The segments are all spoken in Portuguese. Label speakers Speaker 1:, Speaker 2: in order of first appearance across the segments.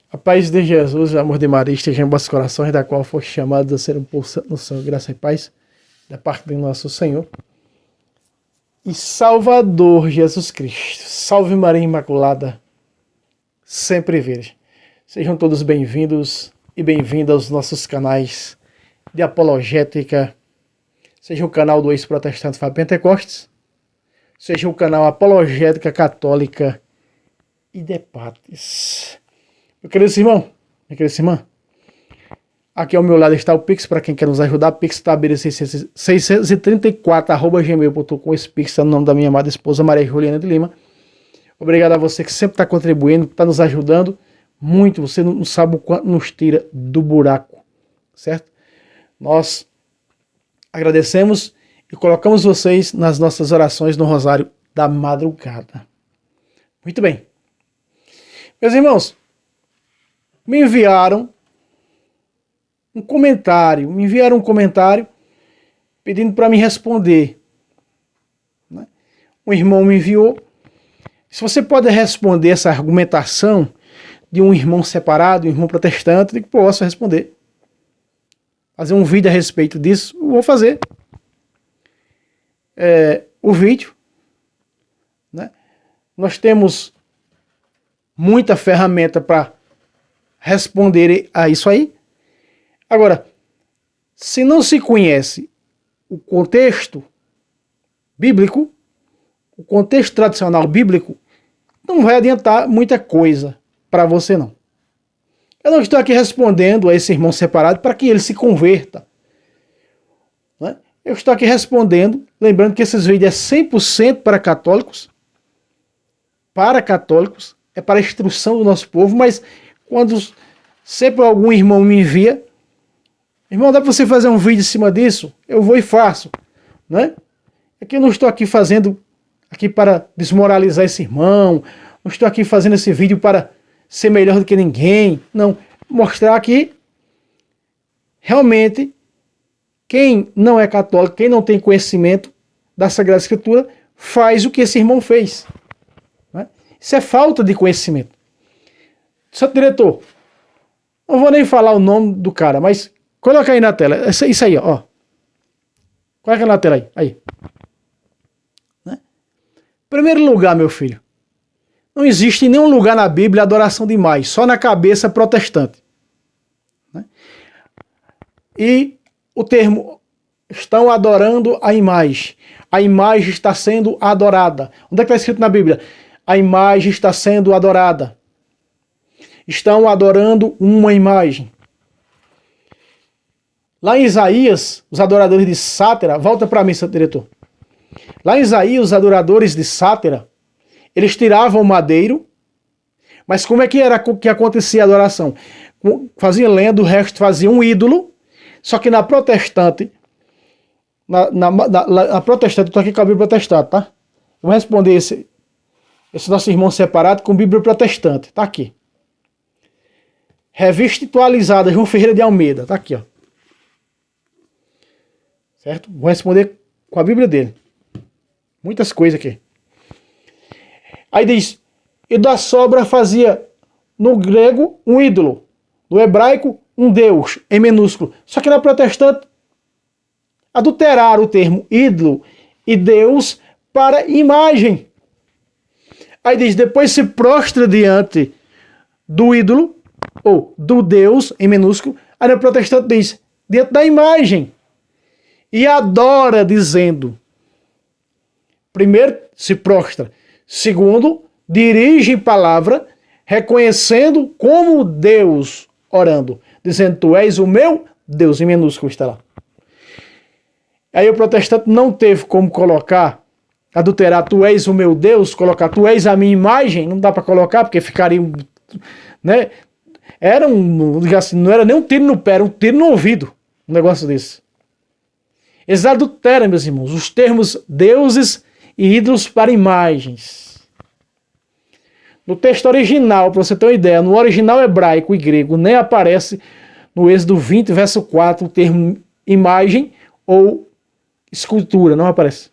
Speaker 1: A paz de Jesus, o amor de Maria esteja em vossos corações, da qual foste chamados a ser um pulsante no Senhor, graça e paz, da parte do nosso Senhor e Salvador Jesus Cristo. Salve Maria Imaculada, sempre virgem. Sejam todos bem-vindos e bem-vindas aos nossos canais de apologética, seja o canal do ex-protestante Fábio Pentecostes, seja o canal Apologética Católica e de Pates. Meu querido irmão, minha querida irmã, aqui ao meu lado está o Pix, para quem quer nos ajudar. Pix Tabira 634@gmail.com. Esse Pix está no nome da minha amada esposa Maria Juliana de Lima. Obrigado a você que sempre está contribuindo, está nos ajudando muito. Você não sabe o quanto nos tira do buraco, certo? Nós agradecemos e colocamos vocês nas nossas orações no Rosário da Madrugada. Muito bem. Meus irmãos, me enviaram um comentário pedindo para me responder. Um irmão me enviou. Se você pode responder essa argumentação de um irmão separado, um irmão protestante, eu digo, posso responder. Fazer um vídeo a respeito disso, eu vou fazer. O vídeo. Né? Nós temos muita ferramenta para responder a isso aí. Agora, se não se conhece o contexto bíblico, o contexto tradicional bíblico, não vai adiantar muita coisa para você não. Eu não estou aqui respondendo a esse irmão separado para que ele se converta. Né? Eu estou aqui respondendo, lembrando que esses vídeos é 100% para católicos, é para a instrução do nosso povo, mas quando sempre algum irmão me envia, irmão, dá para você fazer um vídeo em cima disso? Eu vou e faço, né? É que eu não estou aqui fazendo aqui para desmoralizar esse irmão, não estou aqui fazendo esse vídeo para ser melhor do que ninguém, não, mostrar que realmente quem não é católico, quem não tem conhecimento da Sagrada Escritura, faz o que esse irmão fez. Né? Isso é falta de conhecimento. Santo diretor, não vou nem falar o nome do cara, mas coloca aí na tela. Isso aí, ó. Coloca na tela aí. Aí. Né? Primeiro lugar, meu filho. Não existe em nenhum lugar na Bíblia adoração de imagem, só na cabeça protestante. Né? E o termo estão adorando a imagem. A imagem está sendo adorada. Onde é que está escrito na Bíblia? A imagem está sendo adorada. Estão adorando uma imagem. Lá em Isaías, os adoradores de Sátera, volta para mim, Santo Diretor. Lá em Isaías, os adoradores de Sátera, eles tiravam o madeiro, mas como é que era que acontecia a adoração? Faziam lenha, do resto fazia um ídolo, só que na protestante, na protestante, estou aqui com a Bíblia protestante, tá? Eu vou responder esse nosso irmão separado com Bíblia protestante, tá aqui. Revista atualizada, João Ferreira de Almeida. Tá aqui, ó. Certo? Vou responder com a Bíblia dele. Muitas coisas aqui. Aí diz, e da sobra fazia no grego um ídolo, no hebraico um deus, em minúsculo. Só que na protestante adulteraram o termo ídolo e deus para imagem. Aí diz, depois se prostra diante do ídolo, ou do Deus, em minúsculo, aí o protestante diz, diante da imagem, e adora, dizendo, primeiro, se prostra, segundo, dirige palavra, reconhecendo como Deus, orando, dizendo, tu és o meu Deus, em minúsculo está lá. Aí o protestante não teve como colocar, adulterar, tu és o meu Deus, colocar, tu és a minha imagem, não dá para colocar, porque ficaria, né? Era não era nem um tiro no pé, era um tiro no ouvido, um negócio desse. Eles adulteram, meus irmãos, os termos deuses e ídolos para imagens. No texto original, para você ter uma ideia, no original hebraico e grego, nem aparece no Êxodo 20, verso 4, o termo imagem ou escultura, não aparece.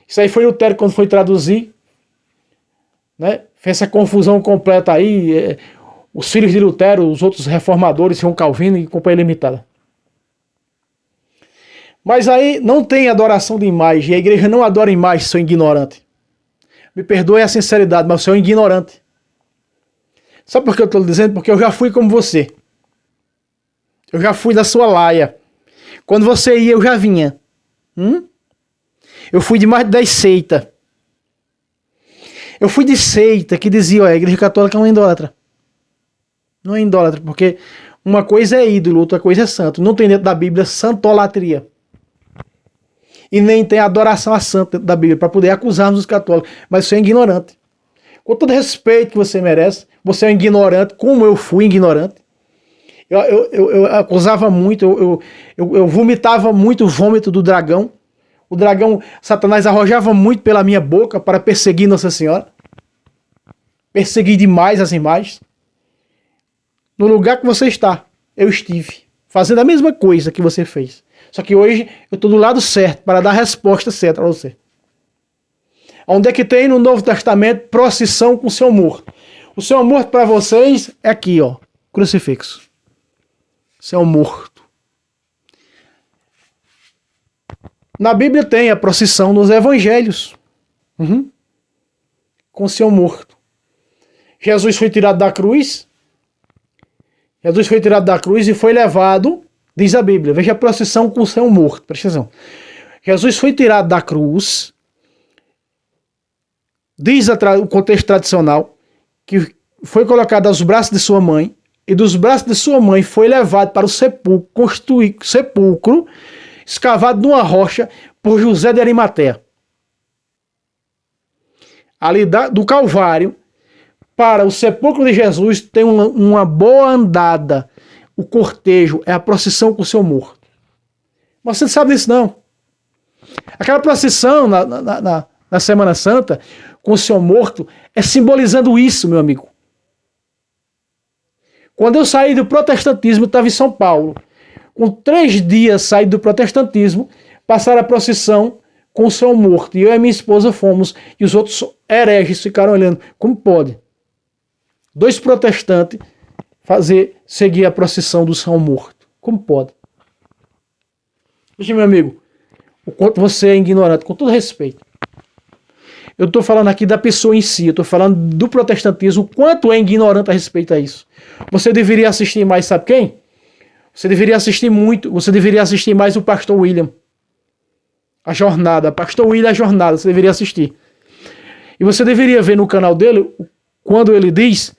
Speaker 1: Isso aí foi Lutero quando foi traduzir, né? fez essa confusão completa aí, os filhos de Lutero, os outros reformadores, João Calvino e companhia limitada. Mas aí não tem adoração de imagem, a igreja não adora imagem, sou ignorante. Me perdoe a sinceridade, mas eu sou ignorante. Sabe por que eu estou dizendo? Porque eu já fui como você. Eu já fui da sua laia. Quando você ia, eu já vinha. Eu fui de mais de 10 seitas. Eu fui de seita que dizia, a igreja católica não é idólatra. Não é idólatra, porque uma coisa é ídolo, outra coisa é santo. Não tem dentro da Bíblia santolatria. E nem tem adoração a santo dentro da Bíblia, para poder acusarmos os católicos. Mas você é ignorante. Com todo respeito que você merece, você é um ignorante, como eu fui ignorante. Eu acusava muito, eu vomitava muito o vômito do dragão. O dragão, Satanás, arrojava muito pela minha boca para perseguir Nossa Senhora. Persegui demais as imagens. No lugar que você está, eu estive, fazendo a mesma coisa que você fez. Só que hoje eu estou do lado certo, para dar a resposta certa para você. Onde é que tem no Novo Testamento procissão com o seu morto? O seu morto para vocês é aqui, ó, crucifixo. Seu morto. Na Bíblia tem a procissão nos evangelhos. Com o seu morto. Jesus foi tirado da cruz. Jesus foi tirado da cruz e foi levado, diz a Bíblia, veja a procissão com o seu morto, presta atenção. Jesus foi tirado da cruz, diz o contexto tradicional, que foi colocado aos braços de sua mãe, e dos braços de sua mãe foi levado para o sepulcro, escavado numa rocha por José de Arimateia. Ali do Calvário para o sepulcro de Jesus tem uma boa andada. O cortejo é a procissão com o seu morto. Mas você não sabe disso, não. Aquela procissão na Semana Santa com o seu morto é simbolizando isso, meu amigo. Quando eu saí do protestantismo, eu estava em São Paulo. Com 3 dias saí do protestantismo, passaram a procissão com o seu morto. E eu e minha esposa fomos. E os outros hereges ficaram olhando. Como pode? 2 protestantes seguir a procissão do São Morto. Como pode? Veja, meu amigo, o quanto você é ignorante, com todo respeito. Eu estou falando aqui da pessoa em si, eu estou falando do protestantismo, o quanto é ignorante a respeito a isso. Você deveria assistir mais, sabe quem? Você deveria assistir mais o Pastor William. A Jornada, Pastor William, a Jornada, você deveria assistir. E você deveria ver no canal dele, quando ele diz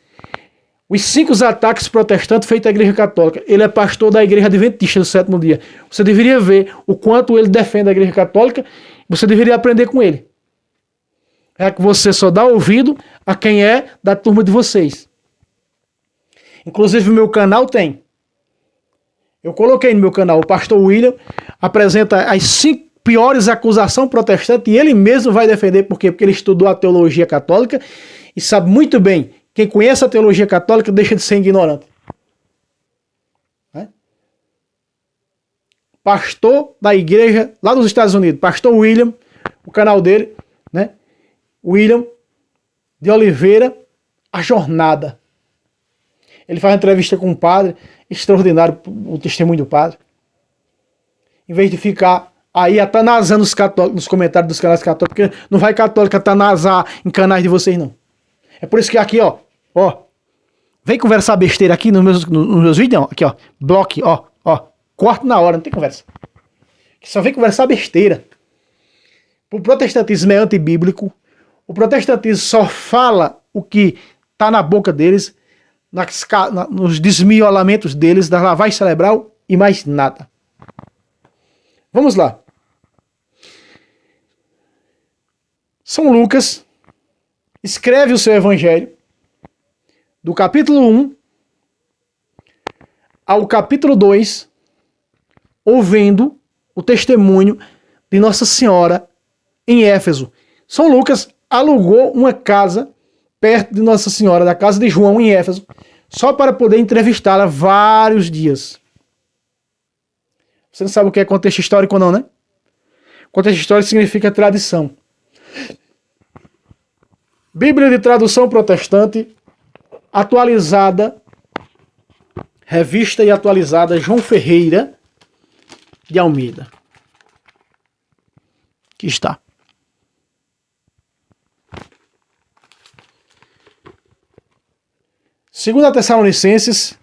Speaker 1: os 5 ataques protestantes feitos à Igreja Católica. Ele é pastor da Igreja Adventista do Sétimo Dia. Você deveria ver o quanto ele defende a Igreja Católica. Você deveria aprender com ele. É que você só dá ouvido a quem é da turma de vocês. Inclusive o meu canal tem. Eu coloquei no meu canal, o Pastor William apresenta as 5 piores acusações protestantes e ele mesmo vai defender. Por quê? Porque ele estudou a teologia católica e sabe muito bem. Quem conhece a teologia católica deixa de ser ignorante. Pastor da igreja lá dos Estados Unidos, Pastor William, o canal dele, né? William de Oliveira, a Jornada. Ele faz uma entrevista com um padre, extraordinário o testemunho do padre. Em vez de ficar aí atanasando os católicos nos comentários dos canais católicos, porque não vai católico atanasar em canais de vocês, não. É por isso que aqui, ó, vem conversar besteira aqui nos meus vídeos, não. Aqui, ó, bloque, ó, corta na hora, não tem conversa. Só vem conversar besteira. O protestantismo é antibíblico. O protestantismo só fala o que tá na boca deles, nos desmiolamentos deles, da lavagem cerebral e mais nada. Vamos lá. São Lucas escreve o seu evangelho do capítulo 1 ao capítulo 2, ouvindo o testemunho de Nossa Senhora em Éfeso. São Lucas alugou uma casa perto de Nossa Senhora, da casa de João em Éfeso, só para poder entrevistá-la vários dias. Você não sabe o que é contexto histórico não, né? Contexto histórico significa tradição. Bíblia de tradução protestante, atualizada, revista e atualizada João Ferreira de Almeida. Aqui está. Segunda Tessalonicenses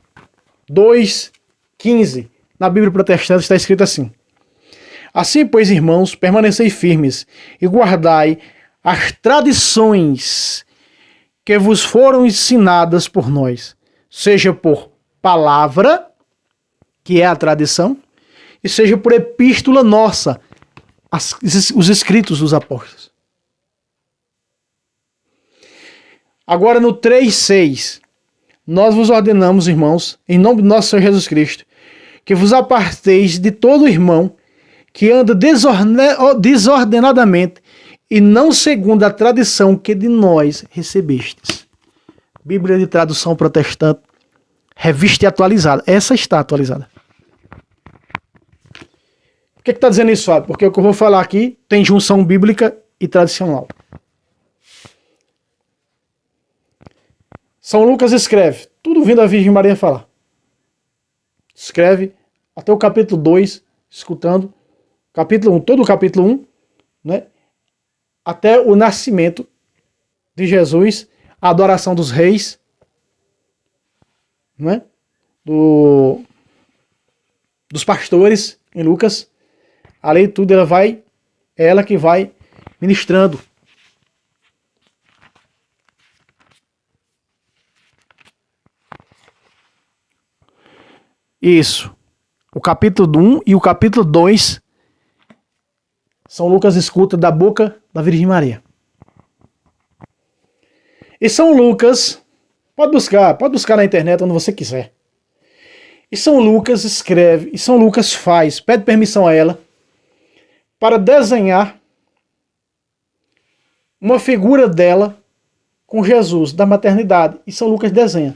Speaker 1: 2:15. Na Bíblia protestante está escrito assim: assim, pois, irmãos, permanecei firmes e guardai as tradições que vos foram ensinadas por nós, seja por palavra, que é a tradição, e seja por epístola nossa, os escritos dos apóstolos. Agora no 3:6, nós vos ordenamos, irmãos, em nome do nosso Senhor Jesus Cristo, que vos aparteis de todo irmão que anda desordenadamente e não segundo a tradição que de nós recebestes. Bíblia de tradução protestante, revista e atualizada. Essa está atualizada. Por que está dizendo isso, Fábio? Porque o que eu vou falar aqui tem junção bíblica e tradicional. São Lucas escreve, tudo vindo a Virgem Maria falar. Escreve até o capítulo 2, escutando capítulo 1, todo o capítulo 1, né? Até o nascimento de Jesus, a adoração dos reis, né? Dos pastores em Lucas. A lei tudo é ela que vai ministrando. Isso. O capítulo 1 e o capítulo 2 São Lucas escuta da boca da Virgem Maria. E São Lucas, pode buscar na internet onde você quiser. E São Lucas escreve, e São Lucas pede permissão a ela para desenhar uma figura dela com Jesus, da maternidade. E São Lucas desenha.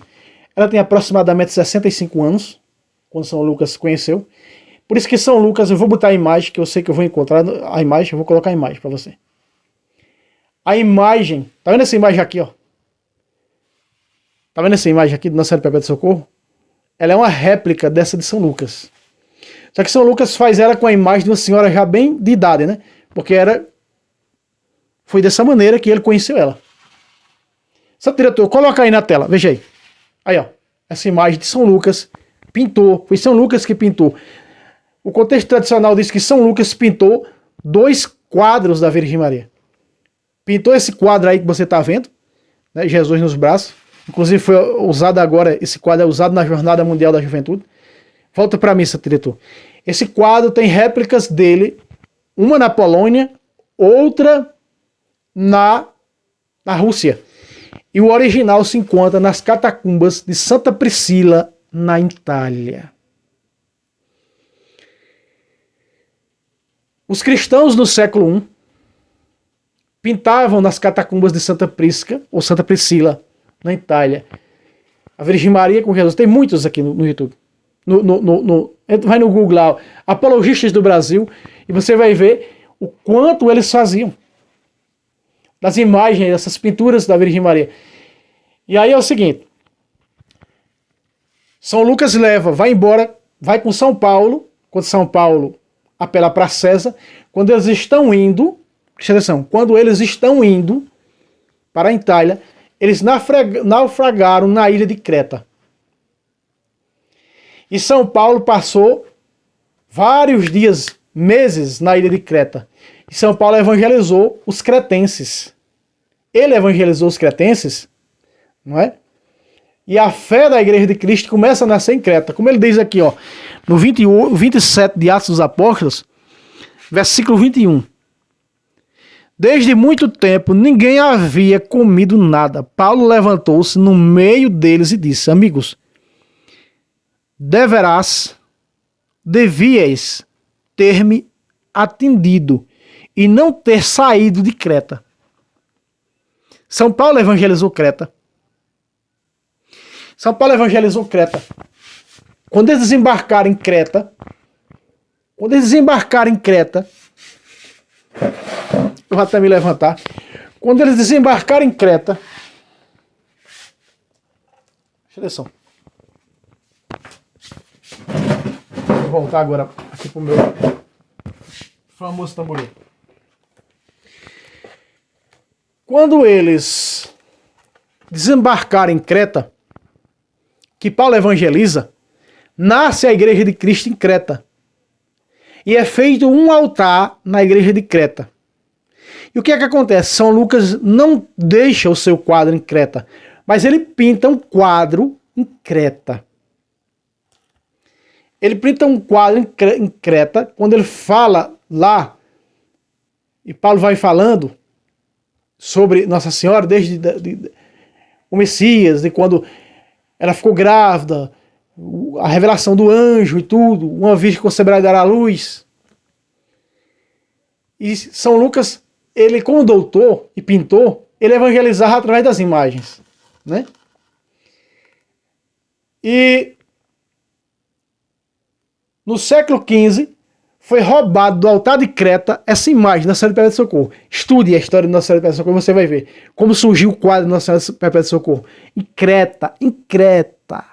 Speaker 1: Ela tem aproximadamente 65 anos, quando São Lucas conheceu. Por isso que São Lucas, eu vou botar a imagem, que eu sei que eu vou encontrar a imagem, eu vou colocar a imagem para você. A imagem, tá vendo essa imagem aqui, ó? Tá vendo essa imagem aqui do Nossa Senhora Perpétua de Socorro? Ela é uma réplica dessa de São Lucas. Só que São Lucas faz ela com a imagem de uma senhora já bem de idade, né? Porque foi dessa maneira que ele conheceu ela. Santo diretor, coloca aí na tela, veja aí. Aí, ó, essa imagem de São Lucas pintou, foi São Lucas que pintou. O contexto tradicional diz que São Lucas pintou 2 quadros da Virgem Maria. Pintou esse quadro aí que você está vendo, né, Jesus nos braços. Inclusive foi usado agora, esse quadro é usado na Jornada Mundial da Juventude. Volta para mim, Santo diretor. Esse quadro tem réplicas dele, uma na Polônia, outra na Rússia. E o original se encontra nas catacumbas de Santa Priscila, na Itália. Os cristãos do século I pintavam nas catacumbas de Santa Prisca, ou Santa Priscila, na Itália, a Virgem Maria com Jesus. Tem muitos aqui no YouTube. Vai no Google lá, apologistas do Brasil, e você vai ver o quanto eles faziam das imagens, dessas pinturas da Virgem Maria. E aí é o seguinte, São Lucas vai embora, vai com São Paulo, quando São Paulo apela para César, quando eles estão indo, presta atenção, quando eles estão indo para a Itália, eles naufragaram na ilha de Creta. E São Paulo passou vários dias, meses na ilha de Creta. E São Paulo evangelizou os cretenses. Ele evangelizou os cretenses, não é? E a fé da Igreja de Cristo começa a nascer em Creta. Como ele diz aqui, ó, no 27 de Atos dos Apóstolos, versículo 21. Desde muito tempo ninguém havia comido nada. Paulo levantou-se no meio deles e disse: amigos, devíeis ter-me atendido e não ter saído de Creta. São Paulo evangelizou Creta. São Paulo evangelizou Creta. Quando eles desembarcaram em Creta, eu vou até me levantar. Quando eles desembarcaram em Creta, presta atenção. Vou voltar agora aqui pro meu famoso tamboril. Quando eles desembarcaram em Creta, que Paulo evangeliza, nasce a igreja de Cristo em Creta. E é feito um altar na igreja de Creta. E o que é que acontece? São Lucas não deixa o seu quadro em Creta, mas ele pinta um quadro em Creta. Ele pinta um quadro em Creta, quando ele fala lá, e Paulo vai falando sobre Nossa Senhora, desde o Messias, de quando ela ficou grávida, a revelação do anjo e tudo, uma virgem conceberá e dará à luz. E São Lucas, ele como doutor e pintor, ele evangelizava através das imagens, né? E no século XV foi roubado do altar de Creta essa imagem da Nossa Senhora Perpétua de Socorro. Estude a história de Nossa Senhora Perpétua de Socorro, você vai ver como surgiu o quadro de Nossa Senhora Perpétua de Socorro. Em Creta, em Creta.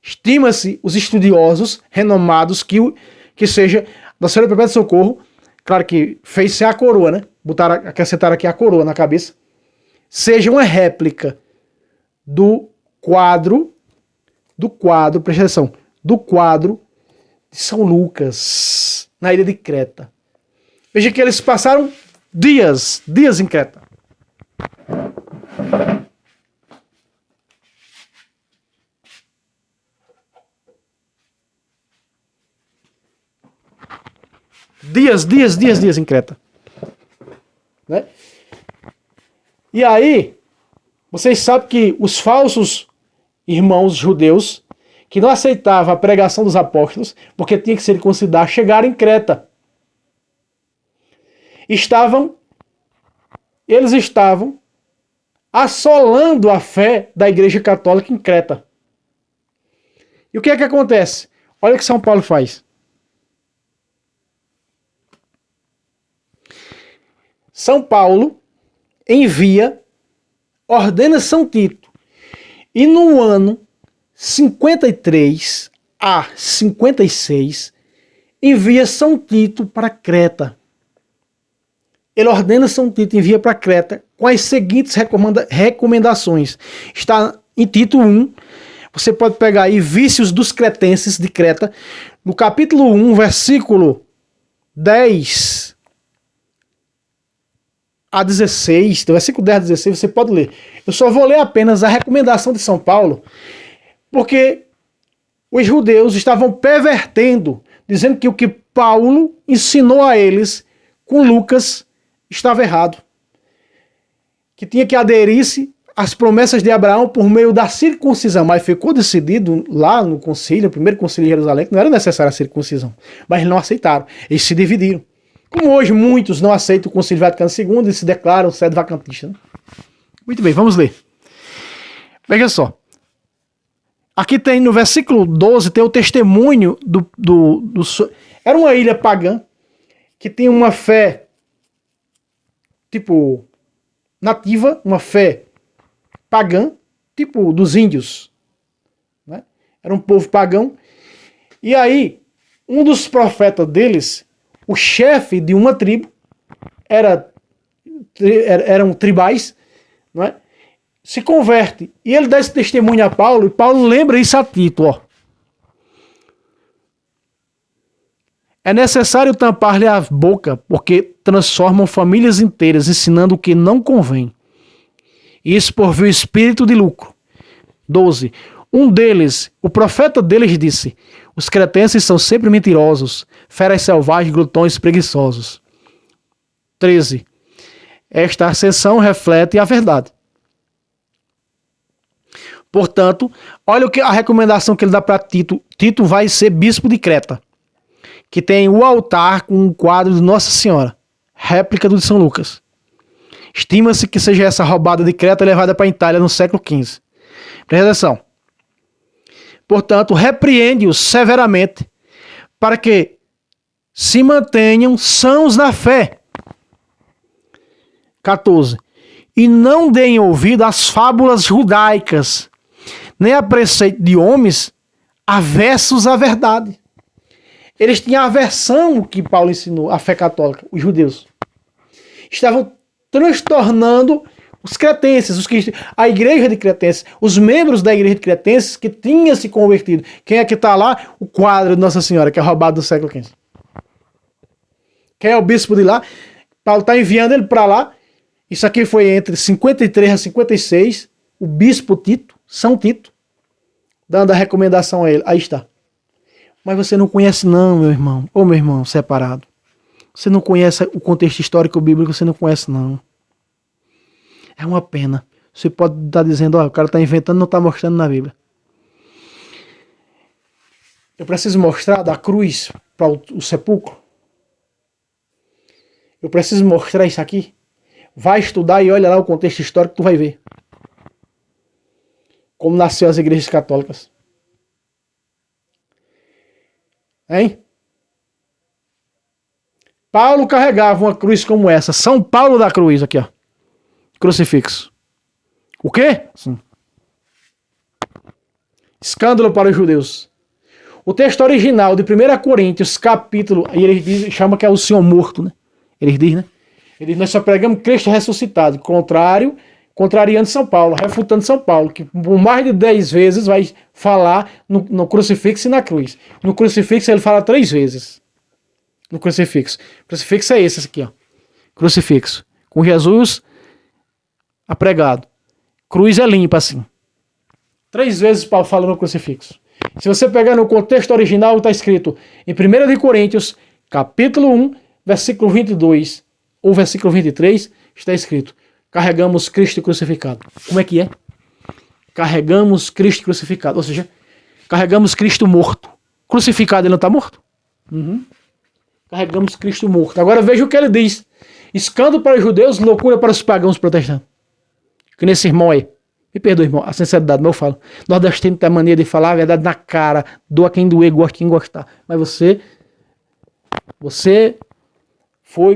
Speaker 1: Estima-se os estudiosos renomados que seja Nossa Senhora Perpétua de Socorro, claro que fez-se a coroa, né? Acrescentaram aqui a coroa na cabeça. Seja uma réplica do quadro, presta atenção, do quadro de São Lucas, na ilha de Creta. Veja que eles passaram dias em Creta. Dias em Creta. Né? E aí, vocês sabem que os falsos irmãos judeus, que não aceitavam a pregação dos apóstolos, porque tinha que se circuncidar, chegaram em Creta. Eles estavam assolando a fé da Igreja Católica em Creta. E o que é que acontece? Olha o que São Paulo faz. São Paulo ordena São Tito. E no ano 53 a 56, envia São Tito para Creta. Ele ordena São Tito, envia para Creta com as seguintes recomendações. Está em Tito 1. Você pode pegar aí Vícios dos Cretenses de Creta. No capítulo 1, versículo 10 a 16, do versículo 10 a 16, você pode ler. Eu só vou ler apenas a recomendação de São Paulo, porque os judeus estavam pervertendo, dizendo que o que Paulo ensinou a eles com Lucas estava errado. Que tinha que aderir-se às promessas de Abraão por meio da circuncisão. Mas ficou decidido lá no concílio, o primeiro concílio de Jerusalém, que não era necessária a circuncisão. Mas eles não aceitaram. Eles se dividiram. Como hoje muitos não aceitam o Concílio Vaticano II e se declaram sede-vacantistas. Né? Muito bem, vamos ler. Veja só. Aqui tem no versículo 12, tem o testemunho era uma ilha pagã que tinha uma fé tipo nativa, uma fé pagã, tipo dos índios. Né? Era um povo pagão. E aí, um dos profetas deles, o chefe de uma tribo, eram tribais, não é? Se converte. E ele dá esse testemunho a Paulo, e Paulo lembra isso a Tito. Ó. É necessário tampar-lhe a boca, porque transformam famílias inteiras, ensinando o que não convém. Isso por vir o espírito de lucro. 12. Um deles, o profeta deles disse: os cretenses são sempre mentirosos, feras selvagens, glutões, preguiçosos. 13. Esta ascensão reflete a verdade. Portanto, olha a recomendação que ele dá para Tito. Tito vai ser bispo de Creta, que tem o altar com um quadro de Nossa Senhora, réplica do de São Lucas. Estima-se que seja essa roubada de Creta levada para a Itália no século XV. Presta atenção. Portanto, repreende-os severamente para que se mantenham sãos na fé. 14. E não deem ouvido às fábulas judaicas, nem a preceito de homens avessos à verdade. Eles tinham aversão ao que Paulo ensinou, a fé católica, os judeus. Estavam transtornando os cretenses, a igreja de Cretenses, os membros da igreja de Cretenses que tinham se convertido. Quem é que está lá? O quadro de Nossa Senhora, que é roubado do século XV. Quem é o bispo de lá? Paulo está enviando ele para lá. Isso aqui foi entre 53 a 56. O bispo Tito, São Tito, dando a recomendação a ele. Aí está. Mas você não conhece não, meu irmão. Ô, meu irmão separado. Você não conhece o contexto histórico bíblico, você não conhece não. É uma pena. Você pode estar dizendo, ó, o cara está inventando, não está mostrando na Bíblia. Eu preciso mostrar da cruz para o sepulcro. Eu preciso mostrar isso aqui. Vai estudar e olha lá o contexto histórico, tu vai ver. Como nasceu as igrejas católicas. Hein? Paulo carregava uma cruz como essa. São Paulo da cruz, aqui ó. Crucifixo. O quê? Sim. Escândalo para os judeus. O texto original de 1 Coríntios, capítulo, e ele chama que é o Senhor morto, né? Ele diz, né? Ele diz, nós só pregamos Cristo ressuscitado. Contrariando São Paulo, refutando São Paulo, que por mais de 10 vezes vai falar no crucifixo e na cruz. No crucifixo ele fala 3 vezes. No crucifixo. O crucifixo é esse aqui, ó. Crucifixo. Com Jesus apregado. Cruz é limpa assim. 3 vezes Paulo fala no crucifixo. Se você pegar no contexto original, está escrito em 1 Coríntios, capítulo 1, versículo 22 ou versículo 23, está escrito: carregamos Cristo crucificado. Como é que é? Carregamos Cristo crucificado. Ou seja, carregamos Cristo morto. Crucificado, ele não está morto? Uhum. Carregamos Cristo morto. Agora veja o que ele diz: escândalo para os judeus, loucura para os pagãos protestantes. Que nesse irmão aí, me perdoe, irmão, a sinceridade, mas eu falo. Nordestino tem a mania de falar a verdade na cara, doa quem doer, gosta quem gostar. Mas você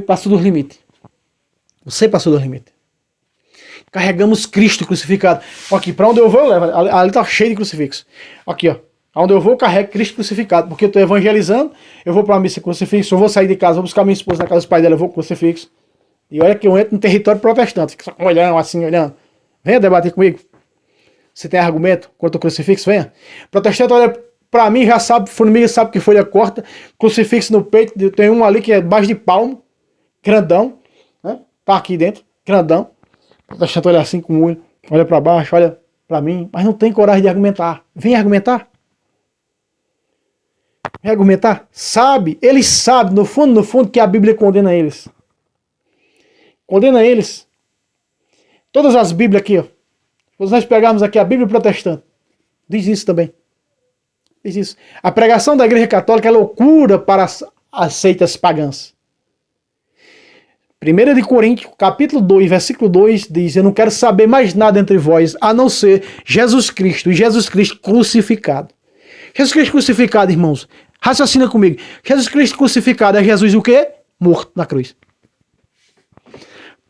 Speaker 1: passou dos limites. Você passou dos limites. Carregamos Cristo crucificado. Aqui, para onde eu vou, eu levo. Ali está cheio de crucifixo. Aqui, ó. Onde eu vou, eu carrego Cristo crucificado. Porque eu estou evangelizando, eu vou para a missa crucifixo, eu vou sair de casa, vou buscar minha esposa na casa dos pais dela, eu vou com crucifixo. E olha que eu entro no território protestante. Fica só olhando, assim, olhando. Venha debater comigo. Se tem argumento contra o crucifixo, venha. Protestante olha para mim, já sabe, formiga sabe que folha corta, crucifixo no peito, tem um ali que é baixo de palmo, grandão, né? Tá aqui dentro, grandão. Protestante olha assim com o olho, olha para baixo, olha para mim, mas não tem coragem de argumentar. Vem argumentar. Vem argumentar. Sabe, eles sabem, no fundo, que a Bíblia condena eles. Condena eles. Todas as Bíblias aqui, ó. Se nós pegarmos aqui a Bíblia protestante, diz isso também. Diz isso. A pregação da Igreja Católica é loucura para as seitas pagãs. 1 Coríntios, capítulo 2, versículo 2, diz: eu não quero saber mais nada entre vós, a não ser Jesus Cristo e Jesus Cristo crucificado. Jesus Cristo crucificado, irmãos, raciocina comigo. Jesus Cristo crucificado é Jesus o quê? Morto na cruz.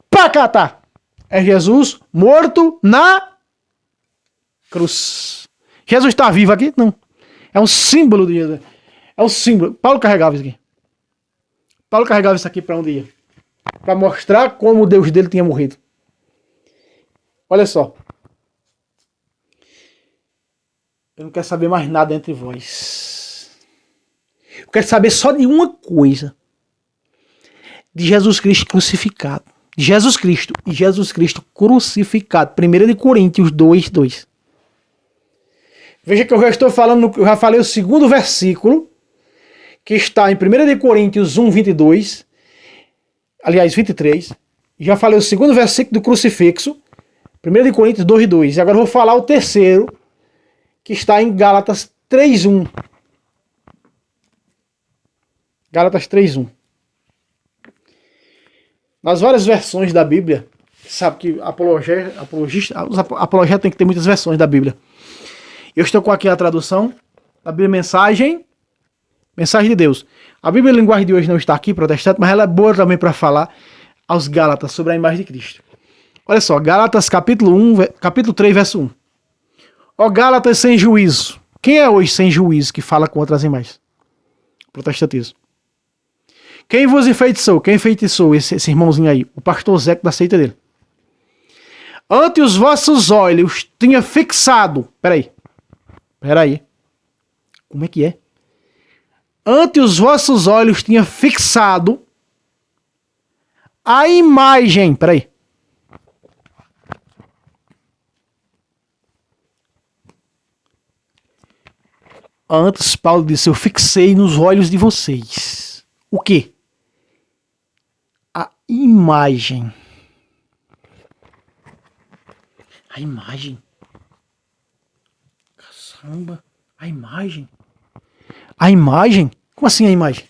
Speaker 1: Pacata! É Jesus morto na cruz. Jesus está vivo aqui? Não. É um símbolo de Jesus. É um símbolo. Paulo carregava isso aqui. Paulo carregava isso aqui para onde ia? Para mostrar como o Deus dele tinha morrido. Olha só. Eu não quero saber mais nada entre vós. Eu quero saber só de uma coisa. De Jesus Cristo crucificado. Jesus Cristo e Jesus Cristo crucificado. 1 Coríntios 2, 2. Veja que eu já estou falando, eu já falei o segundo versículo, que está em 1 Coríntios 1, 22, aliás, 23. Já falei o segundo versículo do crucifixo, 1 Coríntios 2, 2. E agora eu vou falar o terceiro, que está em Gálatas 3, 1. Gálatas 3, 1. Nas várias versões da Bíblia, sabe que os apologistas tem que ter muitas versões da Bíblia. Eu estou com aqui a tradução da Bíblia Mensagem de Deus. A Bíblia Linguagem de hoje não está aqui, protestante, mas ela é boa também para falar aos Gálatas sobre a imagem de Cristo. Olha só, Gálatas capítulo 3, verso 1. Ó Gálatas sem juízo. Quem é hoje sem juízo que fala contra as imagens? Protestantismo. Quem vos enfeitiçou? Quem enfeitiçou esse irmãozinho aí? O pastor Zeco da seita dele. Ante os vossos olhos tinha fixado. Peraí. Como é que é? Ante os vossos olhos tinha fixado a imagem. Peraí. Antes, Paulo disse, eu fixei nos olhos de vocês. O quê? A imagem. A imagem. Caramba, a imagem. A imagem? Como assim a imagem?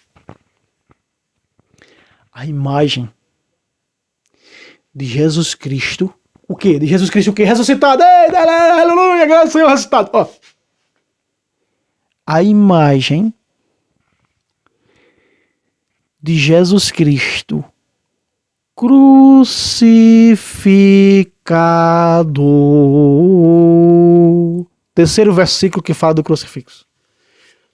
Speaker 1: A imagem de Jesus Cristo. O quê? De Jesus Cristo o quê? Ressuscitado. Ei, aleluia, graças ao Senhor ressuscitado. Ó. A imagem de Jesus Cristo crucificado. Terceiro versículo que fala do crucifixo.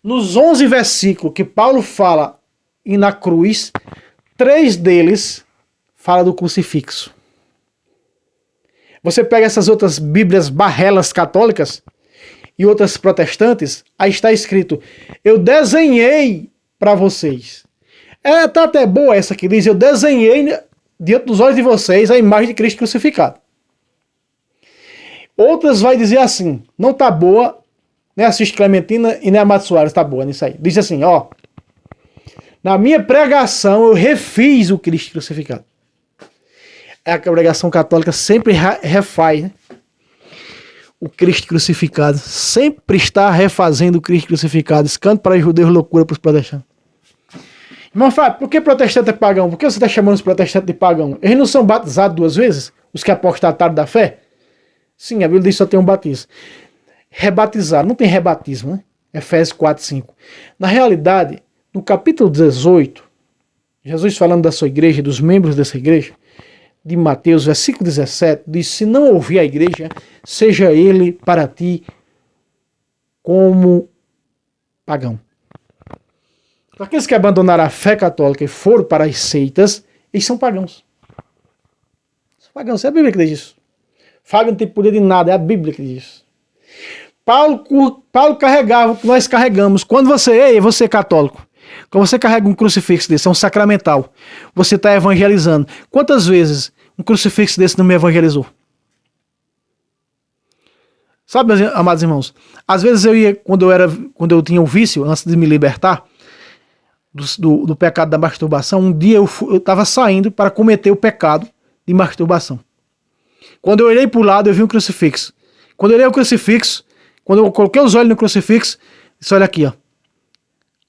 Speaker 1: Nos 11 versículos que Paulo fala e na cruz, 3 deles fala do crucifixo. Você pega essas outras bíblias barrelas católicas e outras protestantes, aí está escrito, eu desenhei para vocês. Tá até boa essa que diz, eu desenhei diante dos olhos de vocês a imagem de Cristo crucificado. Outras vai dizer assim, não tá boa, nem Assis Clementina e nem Amado Soares tá boa nisso aí. Diz assim, ó, na minha pregação eu refiz o Cristo crucificado. A pregação católica sempre refaz, né? O Cristo crucificado. Sempre está refazendo o Cristo crucificado. Escândalo para os judeus, loucura para os protestantes. Irmão Fábio, por que protestante é pagão? Por que você está chamando os protestantes de pagão? Eles não são batizados 2 vezes? Os que apostataram da fé? Sim, a Bíblia diz que só tem um batismo. Rebatizar, não tem rebatismo, né? Efésios 4, 5. Na realidade, no capítulo 18, Jesus falando da sua igreja, dos membros dessa igreja, de Mateus, versículo 17, diz, se não ouvir a igreja, seja ele para ti como pagão. Aqueles que abandonaram a fé católica e foram para as seitas, eles são pagãos. São pagãos, é a Bíblia que diz isso. Fábio não tem poder de nada, é a Bíblia que diz isso. Paulo carregava o que nós carregamos. Quando você é católico, quando você carrega um crucifixo desse, é um sacramental, você está evangelizando. Quantas vezes um crucifixo desse não me evangelizou? Sabe, meus amados irmãos, às vezes eu ia, quando eu tinha um vício, antes de me libertar do pecado da masturbação, um dia eu estava saindo para cometer o pecado de masturbação. Quando eu olhei para o lado, eu vi um crucifixo. Quando eu olhei o crucifixo, quando eu coloquei os olhos no crucifixo, disse, olha aqui, ó,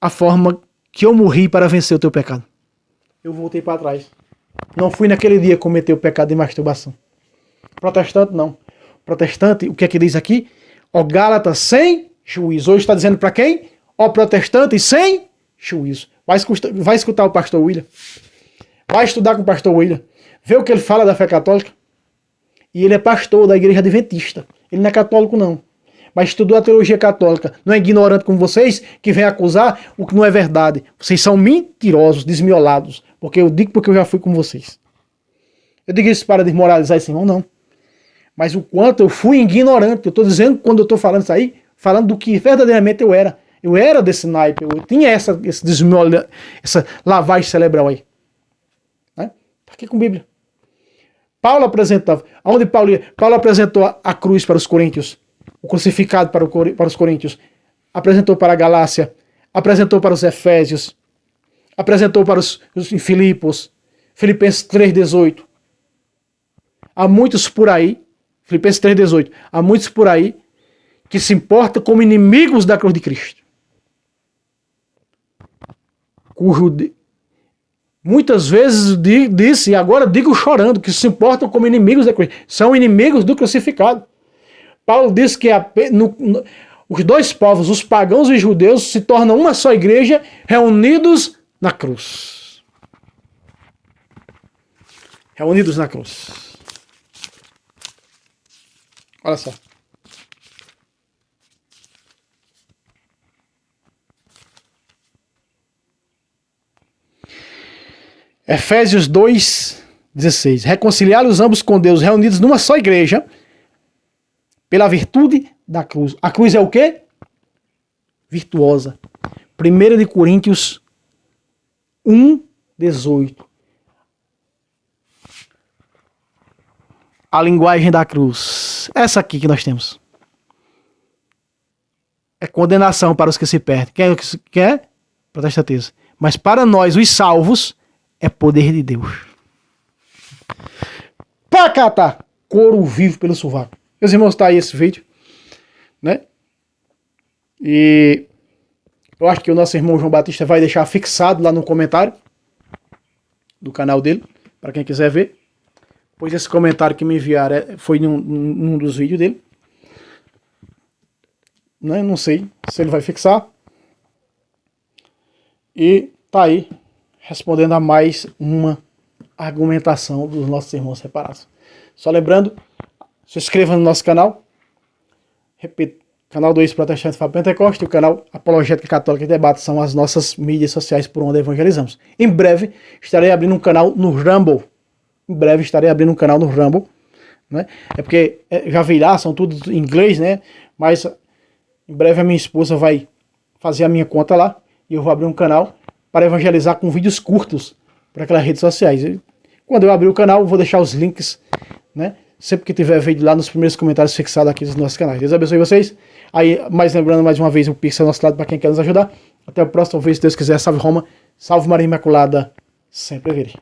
Speaker 1: a forma que eu morri para vencer o teu pecado. Eu voltei para trás. Não fui naquele dia cometer o pecado de masturbação. Protestante, não. Protestante, o que é que diz aqui? Ó Gálatas sem juízo. Hoje está dizendo para quem? Ó protestante sem juízo. Vai escutar o pastor William. Vai estudar com o pastor William. Vê o que ele fala da fé católica. E ele é pastor da igreja adventista. Ele não é católico, não. Mas estudou a teologia católica. Não é ignorante como vocês, que vem acusar o que não é verdade. Vocês são mentirosos, desmiolados. Porque eu já fui com vocês. Eu digo isso para desmoralizar esse irmão, não. Mas o quanto eu fui ignorante. Eu estou dizendo, quando eu estou falando isso aí, falando do que verdadeiramente eu era. Eu era desse naipe. Eu tinha essa lavagem cerebral aí. Né? Tá aqui com a Bíblia. Paulo apresentava. Aonde Paulo ia? Paulo apresentou a cruz para os coríntios. O crucificado para os coríntios. Apresentou para a Galácia. Apresentou para os Efésios. Apresentou para os Filipos. Filipenses 3,18. Há muitos por aí. Filipenses 3,18. Há muitos por aí que se importam como inimigos da cruz de Cristo. Muitas vezes disse, e agora digo chorando, que se importam como inimigos da cruz. São inimigos do crucificado. Paulo diz que os dois povos, os pagãos e os judeus, se tornam uma só igreja, reunidos na cruz. Reunidos na cruz. Olha só. Efésios 2:16. Reconciliar os ambos com Deus, reunidos numa só igreja, pela virtude da cruz. A cruz é o quê? Virtuosa. 1 de Coríntios 1:18. A linguagem da cruz. Essa aqui que nós temos. É condenação para os que se perdem. Quem é? Protestanteza. Mas para nós, os salvos, é poder de Deus. Pra catar couro vivo pelo sovaco. Meus irmãos, tá aí esse vídeo, né? E eu acho que o nosso irmão João Batista vai deixar fixado lá no comentário do canal dele, para quem quiser ver. Pois esse comentário que me enviaram foi num dos vídeos dele. Né? Não sei se ele vai fixar. E tá aí, respondendo a mais uma argumentação dos nossos irmãos separados. Só lembrando, se inscreva no nosso canal. Repito, canal 2 Protestante Fábio Pentecoste e o canal Apologética Católica e Debate são as nossas mídias sociais por onde evangelizamos. Em breve estarei abrindo um canal no Rumble. Né? É porque já vi lá, são tudo em inglês, né? Mas em breve a minha esposa vai fazer a minha conta lá e eu vou abrir um canal para evangelizar com vídeos curtos para aquelas redes sociais. E quando eu abrir o canal, eu vou deixar os links, né? Sempre que tiver vídeo lá nos primeiros comentários fixados aqui dos nossos canais. Deus abençoe vocês. Aí, mas lembrando mais uma vez, o Pix é ao nosso lado para quem quer nos ajudar. Até o próximo vez, se Deus quiser. Salve Roma, salve Maria Imaculada, sempre virei.